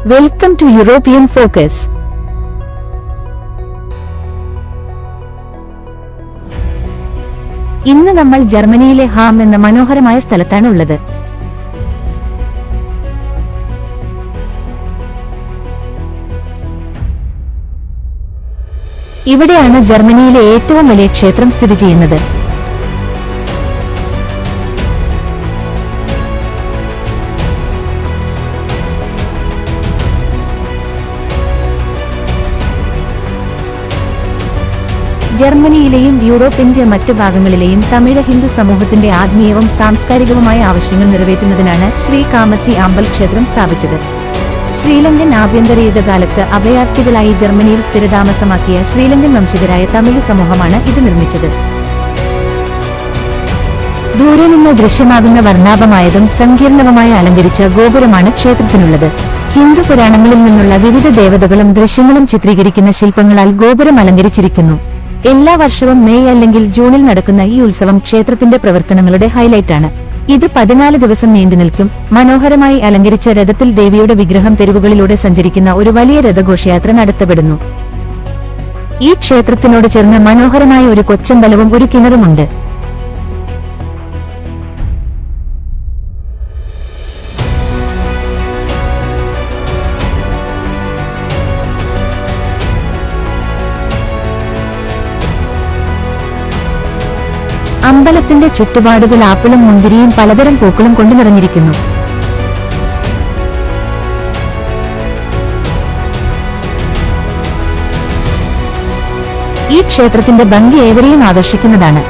Welcome to European focus. ഇന്ന് നമ്മൾ ജർമ്മനിയിലെ ഹാം എന്ന മനോഹരമായ സ്ഥലത്താണ് ഉള്ളത്. ഇവിടെയാണ് ജർമ്മനിയിലെ ഏറ്റവും വലിയ ക്ഷേത്രം സ്ഥിതി ചെയ്യുന്നത്. ജർമ്മനിയിലെയും യൂറോപ്പിന്റെ മറ്റു ഭാഗങ്ങളിലെയും തമിഴ് ഹിന്ദു സമൂഹത്തിന്റെ ആത്മീയവും സാംസ്കാരികവുമായ ആവശ്യങ്ങൾ നിറവേറ്റുന്നതിനാണ് ശ്രീ കാമച്ചി ആമ്പൽ ക്ഷേത്രം സ്ഥാപിച്ചത്. ശ്രീലങ്കൻ ആഭ്യന്തര യുദ്ധകാലത്ത് അഭയാർത്ഥികളായി ജർമ്മനിയിൽ സ്ഥിരതാമസമാക്കിയ ശ്രീലങ്കൻ വംശജരായ തമിഴ് സമൂഹമാണ് ഇത് നിർമ്മിച്ചത്. ദൂരെ നിന്ന് ദൃശ്യമാകുന്ന വർണ്ണാഭമായതും സങ്കീർണവുമായി അലങ്കരിച്ച ഗോപുരമാണ് ക്ഷേത്രത്തിനുള്ളത്. ഹിന്ദു പുരാണങ്ങളിൽ നിന്നുള്ള വിവിധ ദേവതകളും ദൃശ്യങ്ങളും ചിത്രീകരിക്കുന്ന ശില്പങ്ങളാൽ ഗോപുരം അലങ്കരിച്ചിരിക്കുന്നു. എല്ലാ വർഷവും മെയ് അല്ലെങ്കിൽ ജൂണിൽ നടക്കുന്ന ഈ ഉത്സവം ക്ഷേത്രത്തിന്റെ പ്രവർത്തനങ്ങളുടെ ഹൈലൈറ്റാണ്. ഇത് 14 ദിവസം നീണ്ടുനിൽക്കും. മനോഹരമായി അലങ്കരിച്ച രഥത്തിൽ ദേവിയുടെ വിഗ്രഹം തെരുവുകളിലൂടെ സഞ്ചരിക്കുന്ന ഒരു വലിയ രഥഘോഷയാത്ര നടത്തപ്പെടുന്നു. ഈ ക്ഷേത്രത്തിനോട് ചേർന്ന് മനോഹരമായ ഒരു കൊച്ചമ്പലവും ഒരു കിണറുമുണ്ട്. അമ്പലത്തിന്റെ ചുറ്റുപാടുകൾ ആപ്പിളും മുന്തിരിയും പലതരം പൂക്കളും കൊണ്ട് നിറഞ്ഞിരിക്കുന്നു. ഈ ക്ഷേത്രത്തിന്റെ ഭംഗി ഏവരെയും ആകർഷിക്കുന്നതാണ്.